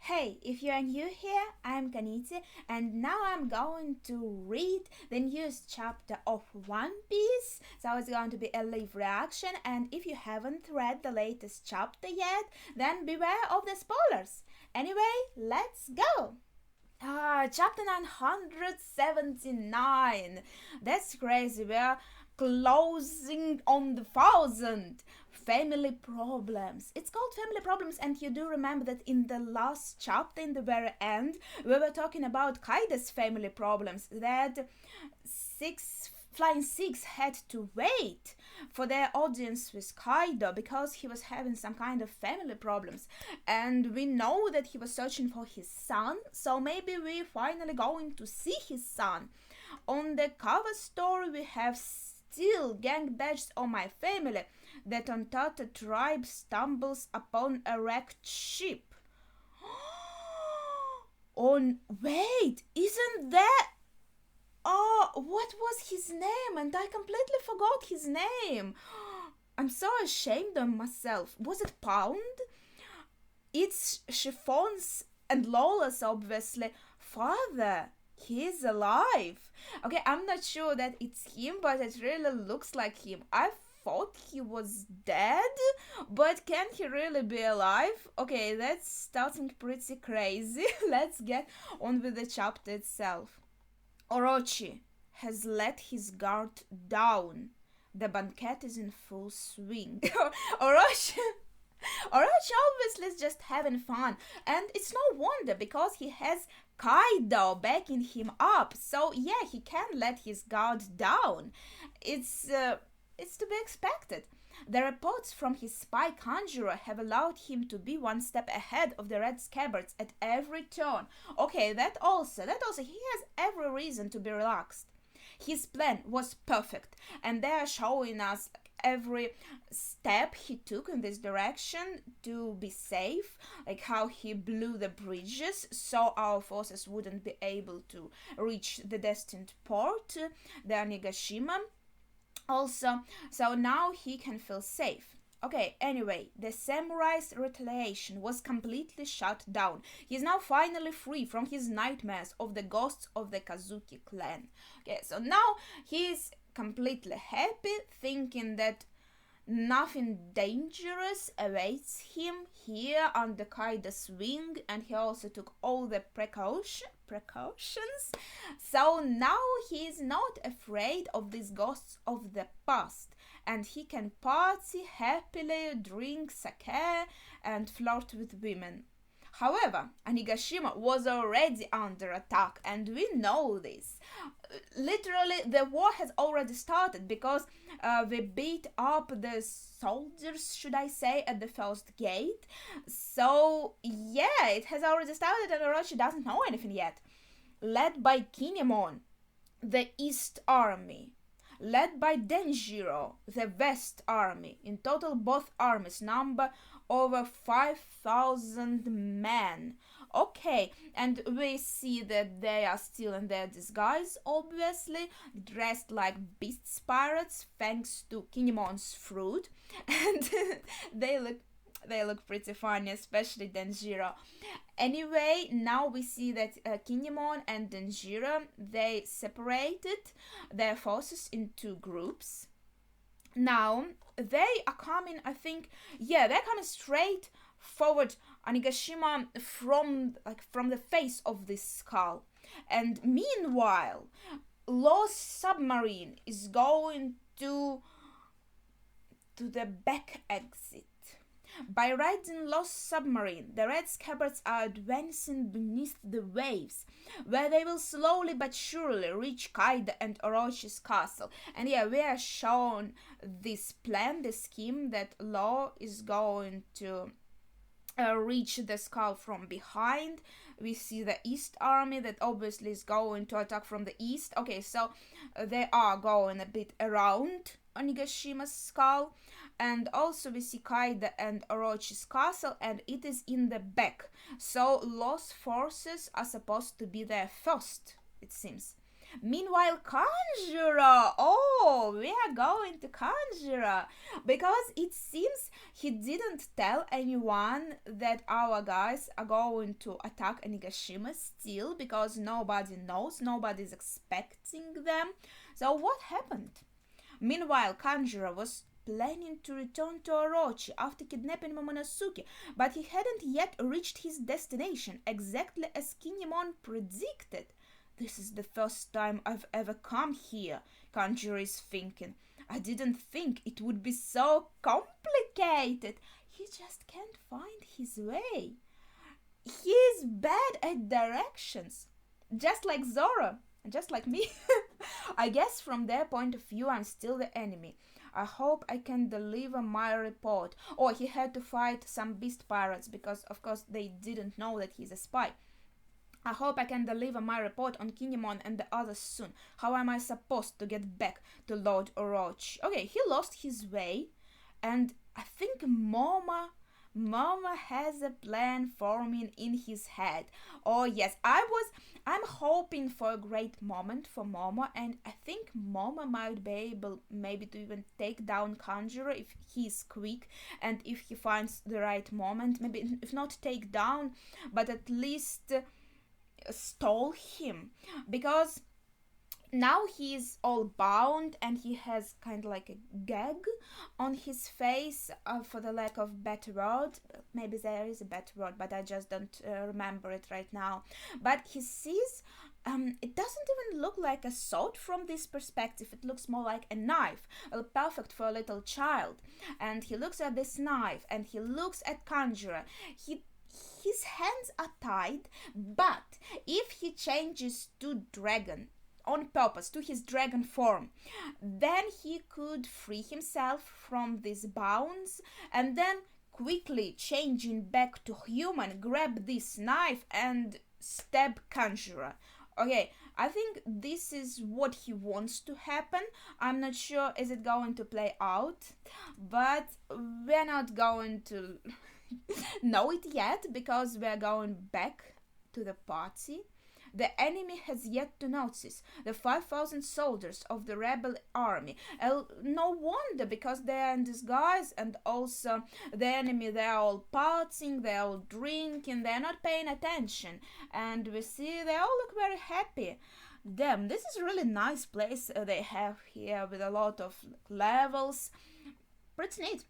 Hey, if you're new here, I'm Kaniti, and now I'm going to read the newest chapter of One Piece. So it's going to be a live reaction, and if you haven't read the latest chapter yet, then beware of the spoilers. Anyway, let's go! Chapter 979. That's crazy. We're closing on the 1000. Family problems. It's called family problems, and you do remember that in the last chapter, in the very end, we were talking about Kaida's family problems. That Flying Six had to wait for their audience with Kaido because he was having some kind of family problems. And we know that he was searching for his son, so maybe we're finally going to see his son. On the cover story, we have still gang badges on my family. That Untitled Tribe stumbles upon a wrecked ship. Wait, isn't that... Oh, what was his name? And I completely forgot his name. I'm so ashamed of myself. Was it Pound? It's Chiffon's and Lola's, obviously, father. He's alive. Okay, I'm not sure that it's him, but it really looks like him. I thought he was dead, but can he really be alive? Okay, that's starting pretty crazy. Let's get on with the chapter itself. Orochi has let his guard down. The banquet is in full swing. Orochi obviously is just having fun, and it's no wonder because he has Kaido backing him up. So yeah, he can let his guard down. It's to be expected. The reports from his spy conjurer have allowed him to be one step ahead of the Red Scabbards at every turn. Okay, that also, he has every reason to be relaxed. His plan was perfect, and they are showing us every step he took in this direction to be safe, like how he blew the bridges so our forces wouldn't be able to reach the destined port, the Onigashima. Also, so now he can feel safe. Okay, anyway, the samurai's retaliation was completely shut down. He is now finally free from his nightmares of the ghosts of the Kazuki clan. Okay, so now he is completely happy, thinking that nothing dangerous awaits him here under Kaida's wing, and he also took all the precautions. So now he is not afraid of these ghosts of the past, and he can party happily, drink sake, and flirt with women. However, Onigashima was already under attack, and we know this. Literally, the war has already started because we beat up the soldiers, should I say, at the first gate. So, yeah, it has already started, and Orochi doesn't know anything yet. Led by Kinemon, the East Army. Led by Denjiro, the West Army. In total, both armies number over 5,000 men. Okay, and we see that they are still in their disguise, obviously, dressed like beasts pirates, thanks to Kinemon's fruit, and they look pretty funny, especially Denjiro. Anyway, now we see that Kinemon and Denjiro, they separated their forces into groups. Now, they are coming, I think, yeah, they're coming straight forward Onigashima from the face of this skull. And meanwhile, Lost Submarine is going to the back exit. By riding Lost Submarine, the Red Scabbards are advancing beneath the waves, where they will slowly but surely reach Kaido and Orochi's castle. And yeah, we are shown this plan, the scheme that Law is going to reach the skull from behind. We see the East Army that obviously is going to attack from the east. Okay, so they are going a bit around Onigashima's skull. And also we see Kaido and Orochi's castle, and it is in the back. So Lost forces are supposed to be there first, it seems. Meanwhile, Conjurer, oh, we are going to Conjurer, because it seems he didn't tell anyone that our guys are going to attack Onigashima still, because nobody knows, nobody's expecting them. So what happened? Meanwhile, Conjurer was planning to return to Orochi after kidnapping Momonosuke, but he hadn't yet reached his destination, exactly as Kinemon predicted. This is the first time I've ever come here, Conjurer is thinking. I didn't think it would be so complicated. He just can't find his way. He's bad at directions, just like Zoro, just like me. I guess from their point of view, I'm still the enemy. I hope I can deliver my report. Oh, he had to fight some beast pirates because, of course, they didn't know that he's a spy. I hope I can deliver my report on Kinemon and the others soon. How am I supposed to get back to Lord Orochi? Okay, he lost his way, and I think Momo has a plan forming in his head. Oh yes, I'm hoping for a great moment for Momo, and I think Momo might be able maybe to even take down Conjurer if he's quick and if he finds the right moment. Maybe if not take down, but at least stall him, because now he's all bound and he has kind of like a gag on his face, for the lack of better word. Maybe there is a better word, but I just don't remember it right now. But he sees it doesn't even look like a sword from this perspective. It looks more like a knife, perfect for a little child. And he looks at this knife and he looks at Conjurer. His hands are tied, but if he changes to dragon on purpose, to his dragon form, then he could free himself from these bounds and then quickly changing back to human, grab this knife and stab Conjurer. Okay, I think this is what he wants to happen. I'm not sure is it going to play out, but we're not going to know it yet because we're going back to the party. The enemy has yet to notice the 5,000 soldiers of the rebel army. No wonder, because they are in disguise, and also the enemy, they are all partying, they are all drinking, they are not paying attention. And we see they all look very happy. Damn, this is a really nice place they have here with a lot of levels. Pretty neat.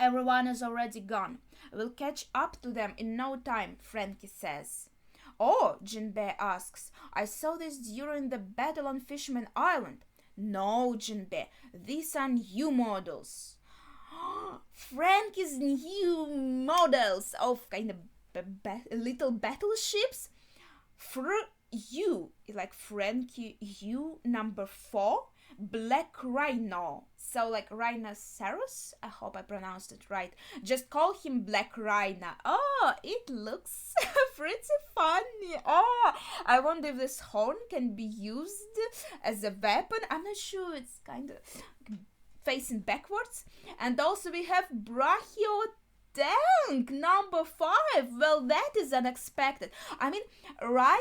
Everyone is already gone. We'll catch up to them in no time, Frankie says. Oh, Jinbei asks, I saw this during the battle on Fisherman Island. No, Jinbei, these are new models. Frankie's new models of kind of little battleships. You, like Frankie U number 4, Black Rhino. So like rhinoceros? I hope I pronounced it right. Just call him Black Rhino. Oh, it looks pretty funny. Oh, I wonder if this horn can be used as a weapon. I'm not sure. It's kind of facing backwards. And also we have Brachio Tank number 5. Well, that is unexpected. I mean, Rhino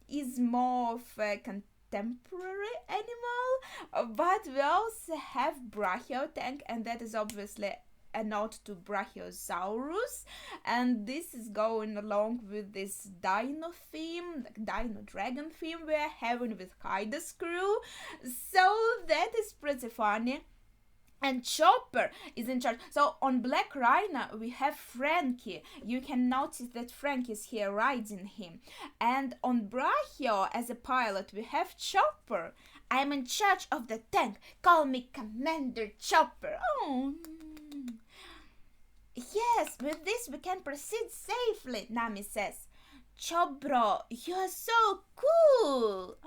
is more of a contemporary animal, but we also have Brachio Tank, and that is obviously a nod to Brachiosaurus, and this is going along with this dino theme, like dino dragon theme we're having with Kaida's crew, so that is pretty funny. And Chopper is in charge. So on Black Rhino we have Frankie. You can notice that Frankie is here riding him. And on Brachio as a pilot we have Chopper. I'm in charge of the tank. Call me Commander Chopper. Oh. Yes, with this we can proceed safely, Nami says. Chobro, you're so cool.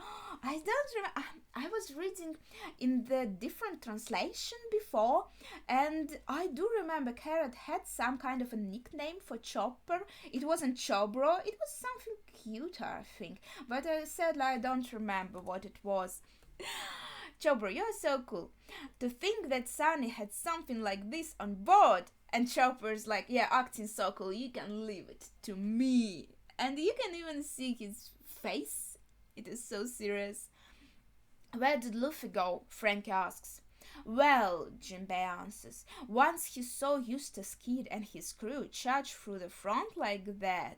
I don't remember. I was reading in the different translation before, and I do remember Carrot had some kind of a nickname for Chopper. It wasn't Chobro, it was something cuter, I think. But I said like, I don't remember what it was. Chopper, you're so cool. To think that Sunny had something like this on board. And Chopper's like, yeah, acting so cool, you can leave it to me. And you can even see his face. It is so serious. Where did Luffy go? Frankie asks. Well, Jinbei answers, once he saw Eustace Kid and his crew charge through the front like that.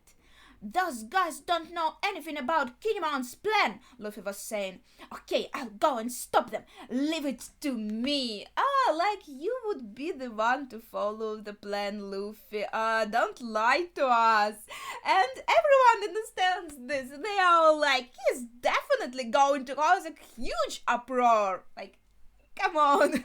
Those guys don't know anything about Kinemon's plan, Luffy was saying. Okay, I'll go and stop them. Leave it to me. Like you would be the one to follow the plan, Luffy. Don't lie to us. And everyone understands this. They are all like, he's definitely going to cause a huge uproar. Like, come on.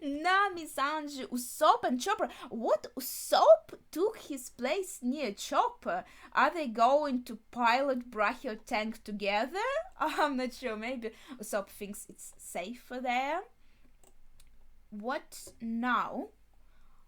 Nami, Sanji, Usopp and Chopper. What, Usopp took his place near Chopper? Are they going to pilot Brachio tank together? I'm not sure. Maybe Usopp thinks it's safer there. What now?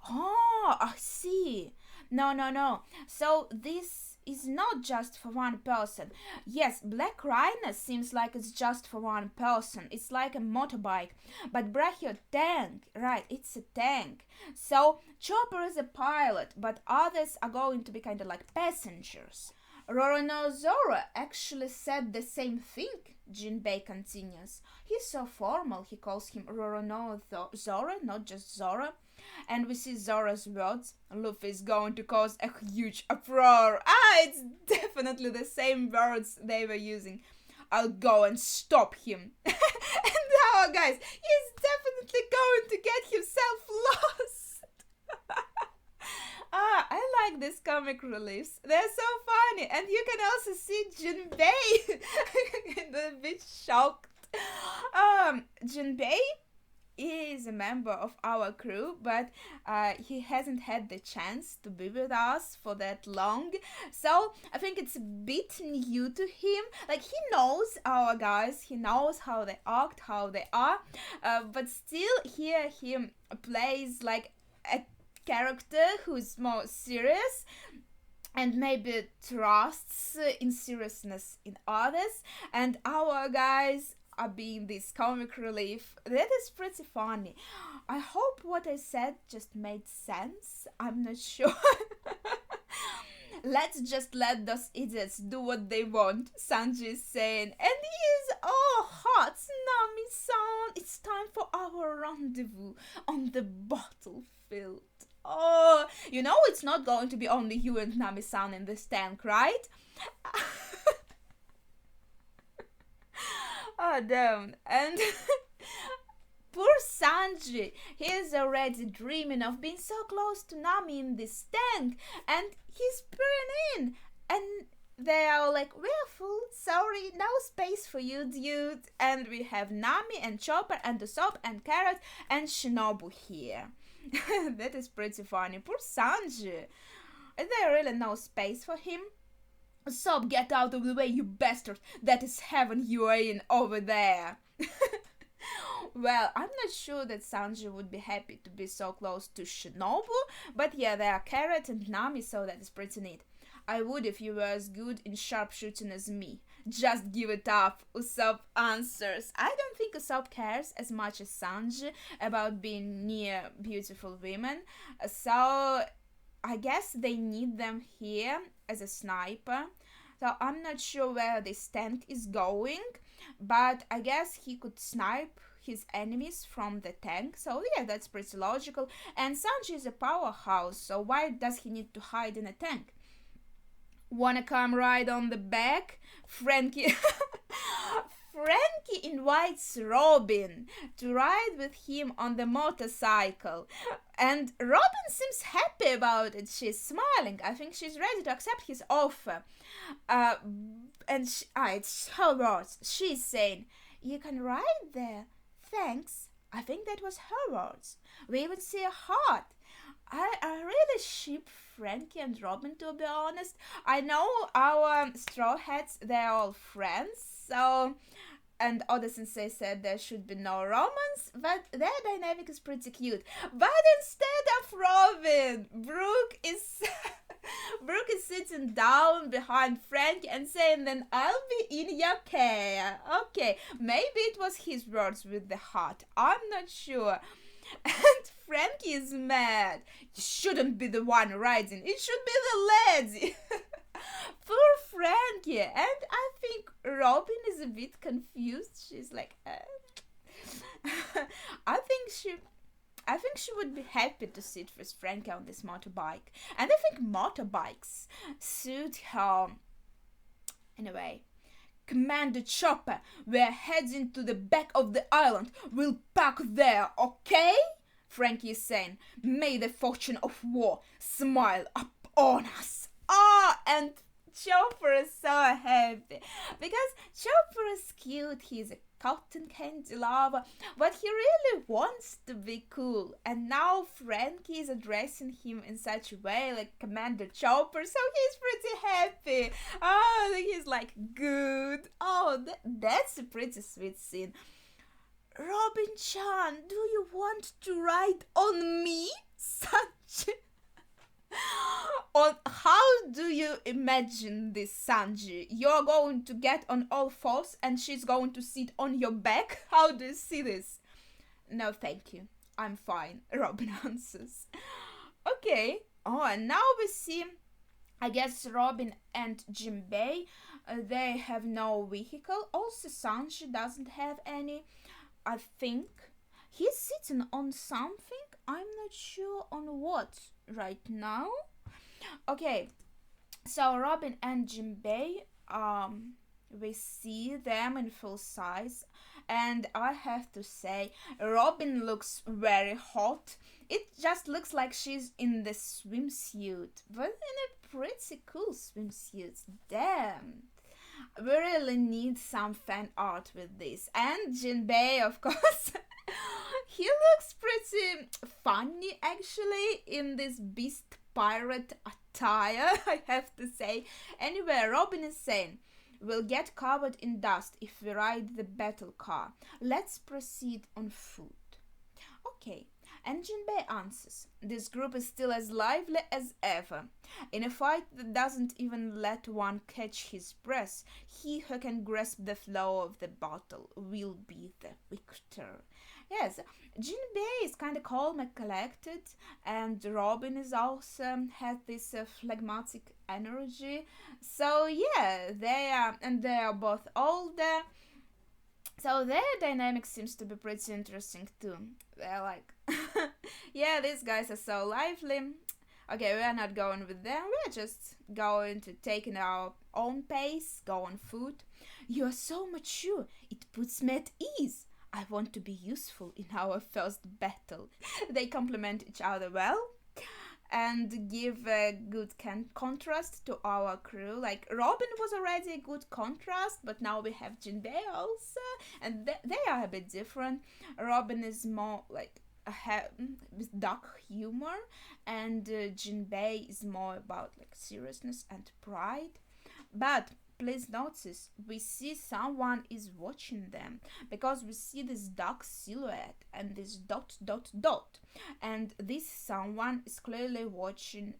Oh, I see. No. So this is not just for one person. Yes, Black Rhino seems like it's just for one person. It's like a motorbike. But Brachio tank, right, it's a tank. So Chopper is a pilot, but others are going to be kind of like passengers. Roronoa actually said the same thing, Jinbei continues. He's so formal, he calls him Roronoa Zoro, not just Zoro. And we see Zoro's words. Luffy is going to cause a huge uproar. It's definitely the same words they were using. I'll go and stop him. And now, guys, he's definitely going to get himself lost. I like these comic reliefs. They're so funny. And you can also see Jinbei a bit shocked. Jinbei is a member of our crew, but he hasn't had the chance to be with us for that long, so I think it's a bit new to him. Like, he knows our guys, he knows how they act, how they are, but still here he plays like a character who's more serious and maybe trusts in seriousness in others, and our guys are being this comic relief. That is pretty funny. I hope what I said just made sense. I'm not sure. Let's just let those idiots do what they want, Sanji is saying. And he is all hot. Nami-san, it's time for our rendezvous on the battlefield. Oh, you know it's not going to be only you and Nami-san in this tank, right? Oh, damn. And poor Sanji, he is already dreaming of being so close to Nami in this tank, and he's peering in, and they are like, we're full, sorry, no space for you, dude. And we have Nami and Chopper and Usopp and Carrot and Shinobu here. That is pretty funny. Poor Sanji. Is there really no space for him? Usopp, get out of the way, you bastard. That is heaven you are in over there. Well, I'm not sure that Sanji would be happy to be so close to Shinobu, but yeah, they are Carrot and Nami, so that is pretty neat. I would if you were as good in sharpshooting as me. Just give it up, Usopp answers. I don't think Usopp cares as much as Sanji about being near beautiful women, so I guess they need them here as a sniper. So I'm not sure where this tank is going, but I guess he could snipe his enemies from the tank. So yeah, that's pretty logical. And Sanji is a powerhouse, so why does he need to hide in a tank? Wanna come ride on the back? Frankie invites Robin to ride with him on the motorcycle, and Robin seems happy about it. She's smiling. I think she's ready to accept his offer. It's her words. She's saying, "You can ride there. Thanks." I think that was her words. We even see a heart. I really ship Frankie and Robin, to be honest. I know our Straw Hats, they're all friends, so... And Oda Sensei said there should be no romance, but their dynamic is pretty cute. But instead of Robin, Brooke is sitting down behind Frankie and saying, "Then I'll be in your care." Okay, maybe it was his words with the heart. I'm not sure. And Frankie is mad. You shouldn't be the one riding. It should be the lady. Poor Frankie. And I think Robin is is a bit confused. She's like, I think she would be happy to sit with Frankie on this motorbike. And I think motorbikes suit her. Anyway, Commander Chopper, we're heading to the back of the island. We'll park there, okay? Frankie is saying, may the fortune of war smile up on us. And Chopper is so happy because Chopper is cute. He's a cotton candy lover, but he really wants to be cool. And now Frankie is addressing him in such a way, like Commander Chopper, so he's pretty happy. He's like, good. That's a pretty sweet scene. Robin-chan, do you want to ride on me? Such how do you imagine this, Sanji? You're going to get on all fours and she's going to sit on your back? How do you see this? No, thank you. I'm fine, Robin answers. Okay. And now we see, I guess, Robin and Jinbei. They have no vehicle. Also, Sanji doesn't have any. I think he's sitting on something. I'm not sure on what right now. Okay, so Robin and Jinbei, we see them in full size, and I have to say, Robin looks very hot. It just looks like she's in the swimsuit, but in a pretty cool swimsuit. Damn. We really need some fan art with this. And Jinbei, of course, he looks pretty funny actually in this beast pirate attire, I have to say. Anyway, Robin is saying, we'll get covered in dust if we ride the battle car. Let's proceed on foot. Okay. And Jinbei answers, this group is still as lively as ever. In a fight that doesn't even let one catch his breath, he who can grasp the flow of the battle will be the victor. Yes, Jinbei is kind of calm and collected, and Robin is also has this phlegmatic energy. So yeah, they are both older. So their dynamic seems to be pretty interesting too. They're like, yeah, these guys are so lively. Okay, we're not going with them. We're just going to take in our own pace, go on foot. You are so mature. It puts me at ease. I want to be useful in our first battle. They complement each other well and give a good contrast to our crew. Like, Robin was already a good contrast, but now we have Jinbei also, and they are a bit different. Robin is more like with dark humor, and Jinbei is more about like seriousness and pride. But please notice, we see someone is watching them, because we see this dark silhouette and this ... and this someone is clearly watching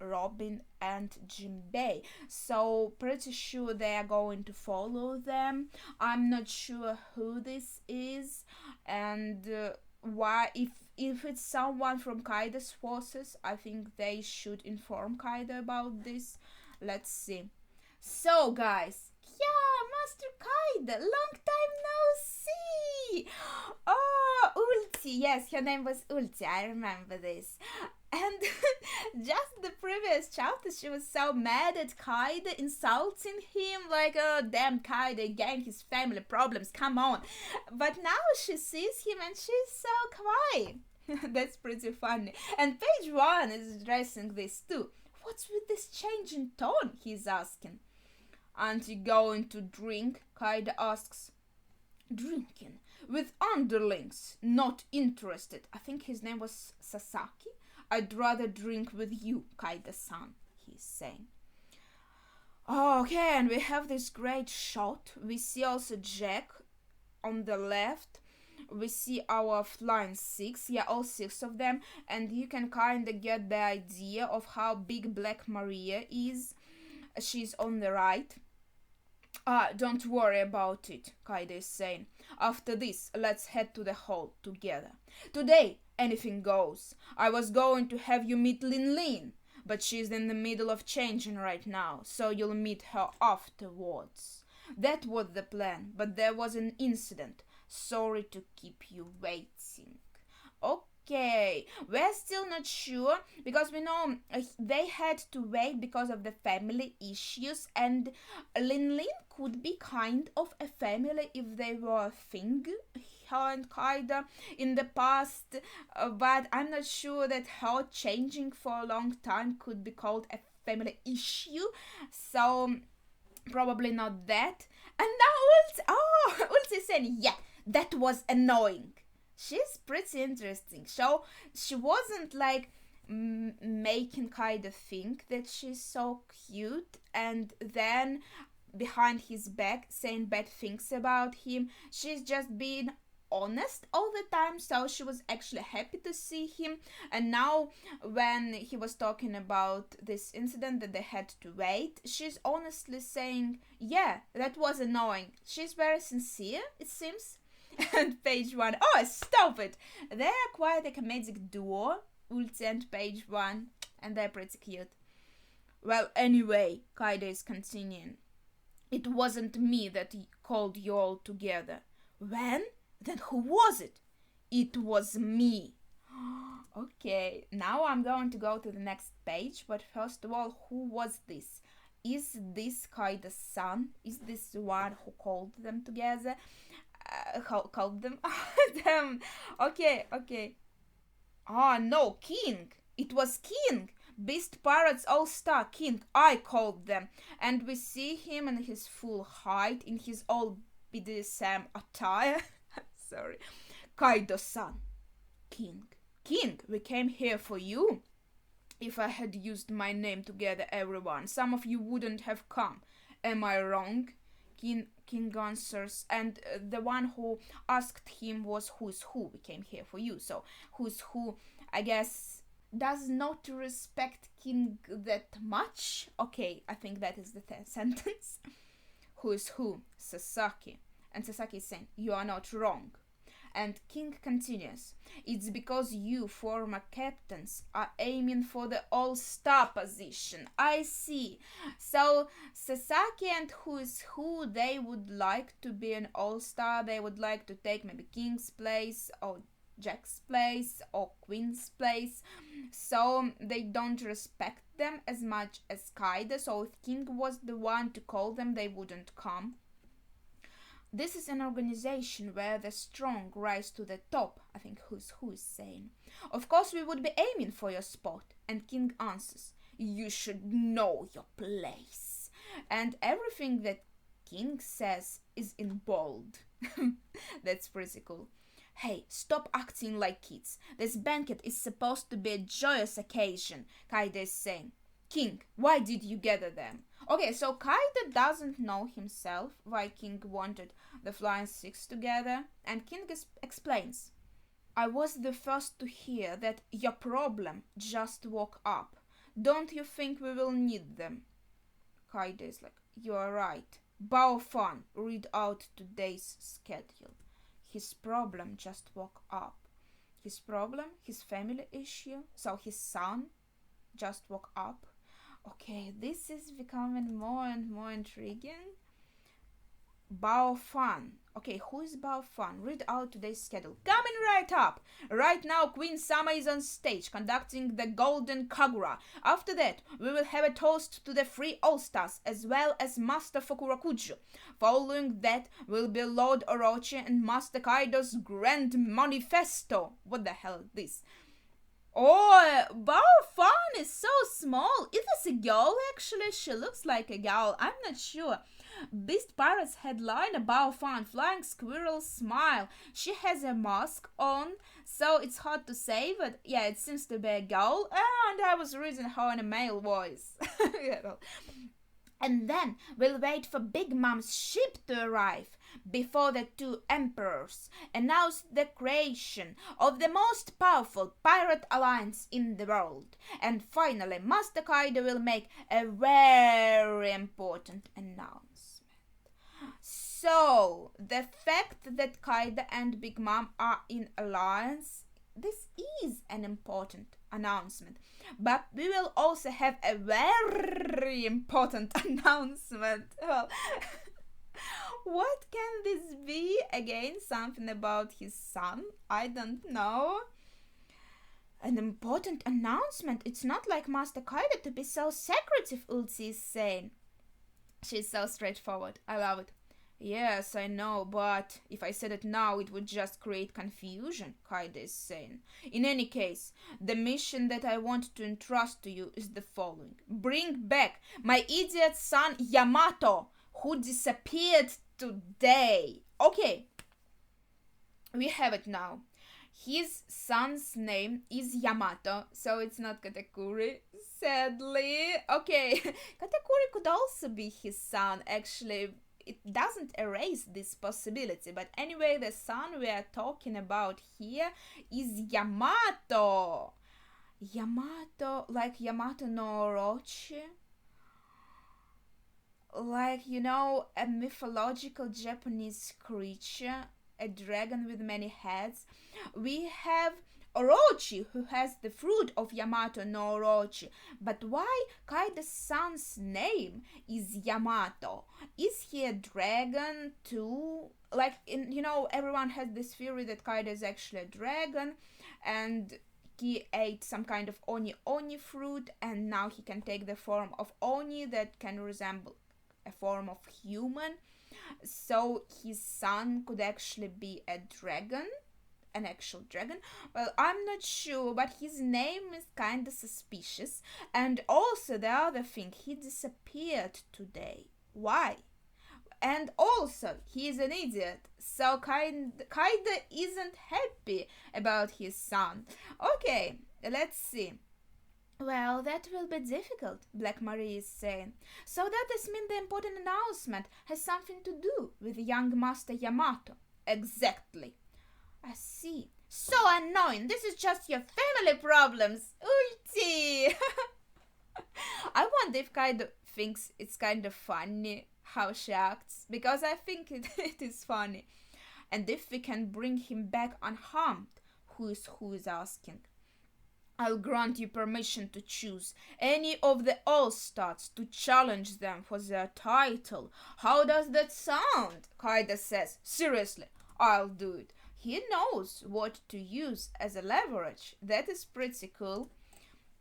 Robin and Jinbei, so pretty sure they are going to follow them. I'm not sure who this is, and why. If it's someone from Kaido's forces, I think they should inform Kaido about this. Let's see. So guys, yeah, Master Kaido, long time no see. Oh, Ulti, yes, her name was Ulti, I remember this. And just the previous chapter, she was so mad at Kaido, insulting him, like, oh, damn Kaido, again, his family problems, come on. But now she sees him and she's so quiet. That's pretty funny. And page 1 is addressing this too. What's with this change in tone, he's asking. Aren't you going to drink? Kaido asks. Drinking? With underlings? Not interested. I think his name was Sasaki. I'd rather drink with you, Kaido-san, he's saying. Okay, and we have this great shot. We see also Jack on the left. We see our flying 6, yeah, all 6 of them, and you can kind of get the idea of how big Black Maria is. She's on the right. Don't worry about it, Kaido is saying. After this, let's head to the hall together. Today, anything goes. I was going to have you meet Lin Lin, but she's in the middle of changing right now, so you'll meet her afterwards. That was the plan, but there was an incident. Sorry to keep you waiting. Okay, we're still not sure because we know they had to wait because of the family issues, and Lin Lin could be kind of a family if they were a thing, her and Kaida in the past, but I'm not sure that her changing for a long time could be called a family issue, so probably not that. And now Ulti is saying, yeah, that was annoying. She's pretty interesting. So she wasn't like making Kaida think that she's so cute and then behind his back saying bad things about him. She's just being honest all the time, so she was actually happy to see him. And now when he was talking about this incident that they had to wait, she's honestly saying, yeah, that was annoying. She's very sincere, it seems. And page 1, oh, stop it, they're quite a comedic duo, Ulti and page 1, and they're pretty cute. Well, anyway, Kaida is continuing. It wasn't me that called you all together. When? Then who was it? It was me. Okay, now I'm going to go to the next page, but first of all, who was this? Is this Kaida's son? Is this the one who called them together? Called them? Damn. Okay. Oh no, King. It was King. Beast Pirates All-Star King. I called them. And we see him in his full height, in his all BDSM attire. Sorry. Kaido-san. King, we came here for you. If I had used my name to gather everyone, some of you wouldn't have come. Am I wrong? King answers, and the one who asked him was who's who. We came here for you. So who's who, I guess, does not respect King that much. Okay, I think that is the sentence. Who's who? Sasaki. And Sasaki is saying, you are not wrong. And King continues, it's because you former captains are aiming for the all-star position. I see. So Sasaki and who's who, they would like to be an all-star. They would like to take maybe King's place or Jack's place or Queen's place. So they don't respect them as much as Kaida. So if King was the one to call them, they wouldn't come. This is an organization where the strong rise to the top, I think who's saying. Of course we would be aiming for your spot. And King answers, you should know your place. And everything that King says is in bold. That's pretty cool. Hey, stop acting like kids. This banquet is supposed to be a joyous occasion, Kaida is saying. King, why did you gather them? Okay, so Kaida doesn't know himself why King wanted the Flying Six together, and King explains. I was the first to hear that your problem just woke up. Don't you think we will need them? Kaida is like, you are right. Bao Fan, read out today's schedule. His problem just woke up. His problem? His family issue? So his son just woke up? Okay, this is becoming more and more intriguing. Bao Fan. Okay, who is Bao Fan? Read out today's schedule. Coming right up. Right now, Queen Sama is on stage conducting the Golden Kagura. After that, we will have a toast to the three All-Stars as well as Master Fukurakuju. Following that will be Lord Orochi and Master Kaido's Grand Manifesto. What the hell is this? Oh, Bao Fan is so small. Is this a girl actually? She looks like a girl. I'm not sure. Beast Pirates headliner Bao Fan, Flying Squirrel Smile. She has a mask on, so it's hard to say, but yeah, it seems to be a girl. And I was reading her in a male voice. And then we'll wait for Big Mom's ship to arrive before the two emperors announce the creation of the most powerful pirate alliance in the world. And finally, Master Kaido will make a very important announcement. So, the fact that Kaido and Big Mom are in alliance, this is an important announcement. But we will also have a very important announcement. Well, What can this be? Again, something about his son? I don't know. An important announcement. It's not like Master Kaida to be so secretive, Ulti is saying. She's so straightforward. I love it. Yes, I know, but if I said it now, it would just create confusion, Kaida is saying. In any case, the mission that I want to entrust to you is the following. Bring back my idiot son Yamato, who disappeared today. Okay, we have it now. His son's name is Yamato, so it's not Katakuri, sadly. Okay, Katakuri could also be his son, actually. It doesn't erase this possibility, but anyway, the son we are talking about here is Yamato. Yamato, like Yamato no Orochi. Like, a mythological Japanese creature, a dragon with many heads. We have Orochi, who has the fruit of Yamato no Orochi. But why Kaida's son's name is Yamato? Is he a dragon too? Like, everyone has this theory that Kaida is actually a dragon, and he ate some kind of oni fruit, and now he can take the form of oni that can resemble a form of human. So his son could actually be a dragon, an actual dragon. Well, I'm not sure, but his name is kind of suspicious. And also the other thing, he disappeared today. Why? And also, he is an idiot, so Kaida isn't happy about his son. Okay, let's see. Well, that will be difficult, Black Marie is saying. So that does mean the important announcement has something to do with young Master Yamato. Exactly. I see. So annoying. This is just your family problems. Ulti. I wonder if Kaido thinks it's kind of funny how she acts, because I think it is funny. And if we can bring him back unharmed, who is asking. I'll grant you permission to choose any of the All-Stars to challenge them for their title. How does that sound? Kaida says. Seriously, I'll do it. He knows what to use as a leverage. That is pretty cool.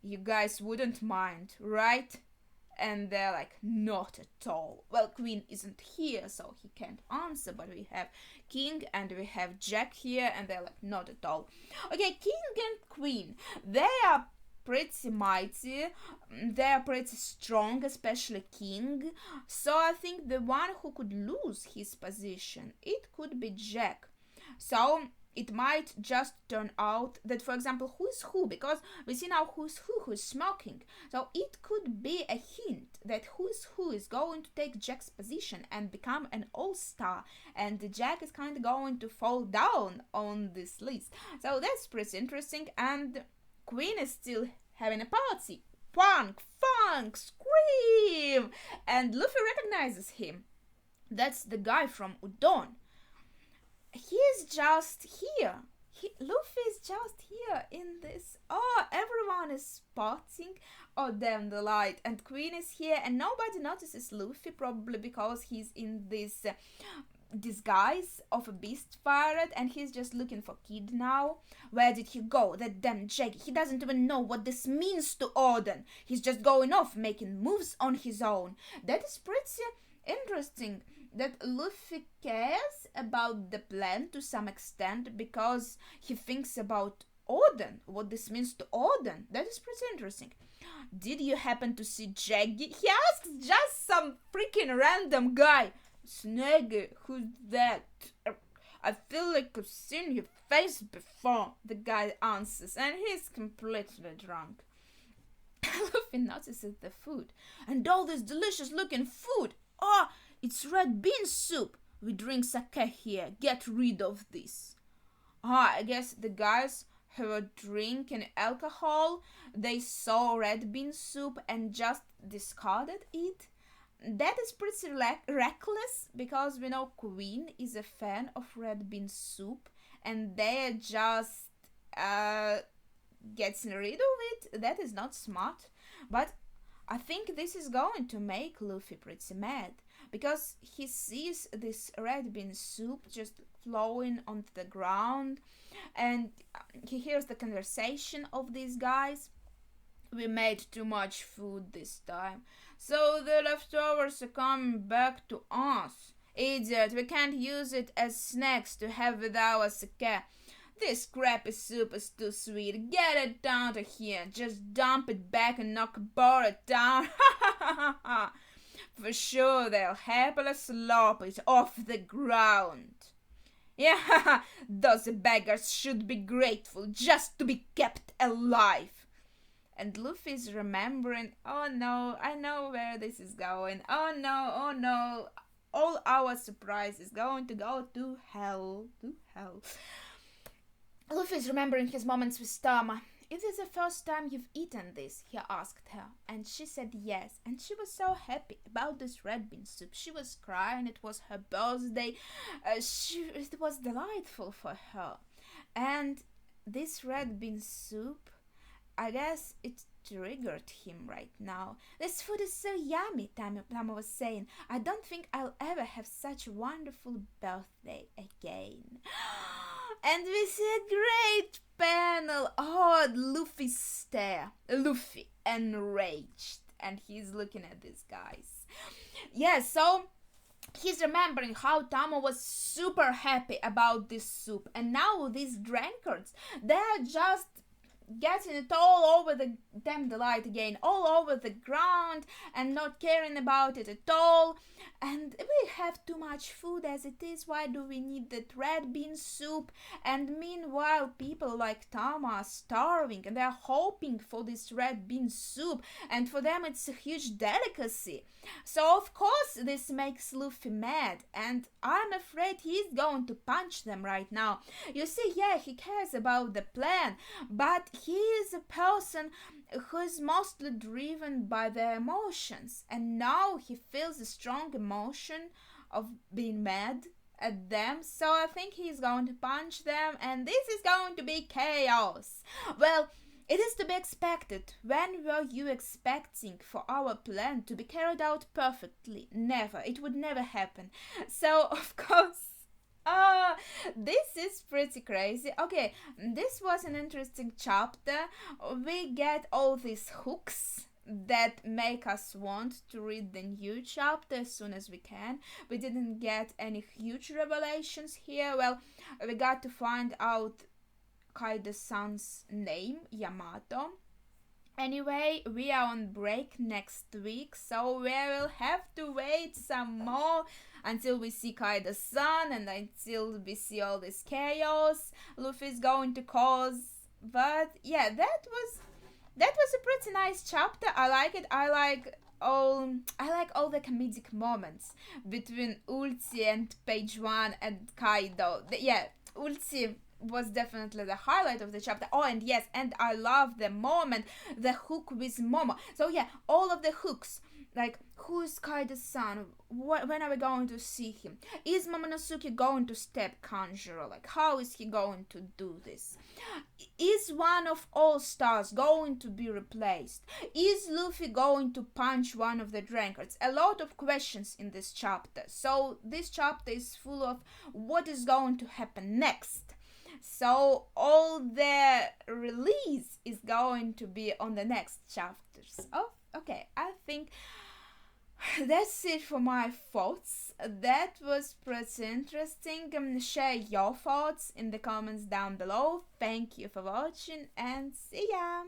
You guys wouldn't mind, right? And they're like, not at all. Well, Queen isn't here, so he can't answer, but we have King and we have Jack here, and they're like, not at all. Okay, King and Queen, they are pretty mighty, they are pretty strong, especially King. So I think the one who could lose his position, it could be Jack. So it might just turn out that, for example, who is who, because we see now who's who's smoking. So it could be a hint that who is going to take Jack's position and become an all-star, and Jack is kind of going to fall down on this list. So that's pretty interesting, and Queen is still having a party. Punk, funk, scream! And Luffy recognizes him. That's the guy from Udon. He's just here. Luffy is just here in this. Oh, everyone is spotting. Oh, damn the light. And Queen is here, and nobody notices Luffy, probably because he's in this disguise of a beast pirate, and he's just looking for Kid now. Where did he go? That damn Jackie. He doesn't even know what this means to Oden. He's just going off, making moves on his own. That is pretty interesting, that Luffy cares about the plan to some extent because he thinks about Oden, what this means to Oden. That is pretty interesting. Did you happen to see Jaggy? He asks just some freaking random guy. Snaggy, who's that? I feel like I've seen your face before, the guy answers, and he's completely drunk. Luffy notices the food, and all this delicious looking food. Oh, it's red bean soup. We drink sake here. Get rid of this. I guess the guys who were drinking alcohol, they saw red bean soup and just discarded it. That is pretty reckless, because we know Queen is a fan of red bean soup, and they're just getting rid of it. That is not smart. But I think this is going to make Luffy pretty mad, because he sees this red bean soup just flowing onto the ground, and he hears the conversation of these guys. We made too much food this time, so the leftovers are coming back to us. Idiot, we can't use it as snacks to have with our sake. This crappy soup is too sweet. Get it down to here. Just dump it back and knock Bora down. For sure they'll happily slop it off the ground. Yeah, those beggars should be grateful just to be kept alive. And Luffy's remembering, oh no, I know where this is going. Oh no. All our surprise is going to go to hell. Luffy's remembering his moments with Tama. Is this the first time you've eaten this? He asked her. And she said yes. And she was so happy about this red bean soup. She was crying. It was her birthday. It was delightful for her. And this red bean soup, I guess it triggered him right now. This food is so yummy, Tama was saying. I don't think I'll ever have such a wonderful birthday again. And we see a great panel. Oh, Luffy's stare. Luffy enraged. And he's looking at these guys. Yeah, so he's remembering how Tama was super happy about this soup. And now these drunkards, they're just getting it all over the damn delight again, all over the ground, and not caring about it at all. And we have too much food as it is. Why do we need that red bean soup? And meanwhile, people like Tama are starving, and they're hoping for this red bean soup, and for them it's a huge delicacy. So of course this makes Luffy mad, and I'm afraid he's going to punch them right now. You see, yeah, he cares about the plan, but he is a person who is mostly driven by their emotions, and now he feels a strong emotion of being mad at them, so I think he's going to punch them, and this is going to be chaos. Well, it is to be expected. When were you expecting for our plan to be carried out perfectly? Never. It would never happen. So, of course, this is pretty crazy. Okay, this was an interesting chapter. We get all these hooks that make us want to read the new chapter as soon as we can. We didn't get any huge revelations here. Well, we got to find out Kaido-san's name, Yamato. Anyway, we are on break next week, so we will have to wait some more until we see Kaido-san and until we see all this chaos Luffy's going to cause. But yeah, that was a pretty nice chapter. I like it. I like all the comedic moments between Ulti and Page 1 and Kaido. Ulti was definitely the highlight of the chapter. Oh, and yes, and I love the moment, the hook with Momo. So yeah, all of the hooks, like, who's Kaido-san? When are we going to see him? Is Momonosuke going to step Kanjuro? Like, how is he going to do this? Is one of All Stars going to be replaced? Is Luffy going to punch one of the drunkards? A lot of questions in this chapter. So this chapter is full of what is going to happen next. So all the release is going to be on the next chapters. Oh, okay. I think that's it for my thoughts. That was pretty interesting. Share your thoughts in the comments down below. Thank you for watching and see ya.